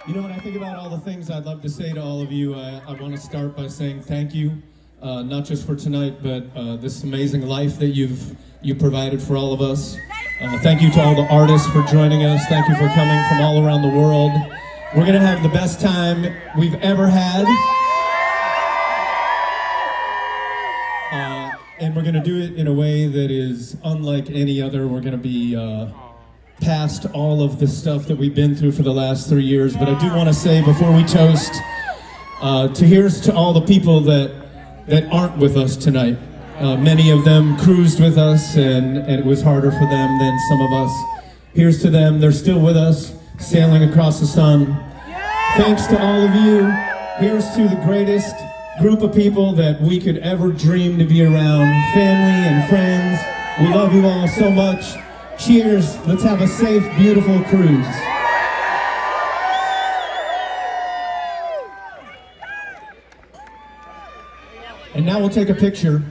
You know, when I think about all the things I'd love to say to all of you, I want to start by saying thank you, not just for tonight, but this amazing life that you provided for all of us. Thank you to all the artists for joining us. Thank you for coming from all around the world. We're going to have the best time we've ever had. And we're going to do it in a way that is unlike any other. We're going to be past all of the stuff that we've been through for the last 3 years. But I do want to say before we toast, here's to all the people that aren't with us tonight. Many of them cruised with us, and it was harder for them than some of us. Here's to them. They're still with us, sailing across the sun. Thanks to all of you. Here's to the greatest group of people that we could ever dream to be around. Family and friends. We love you all so much. Cheers. Let's have a safe, beautiful cruise. And now we'll take a picture.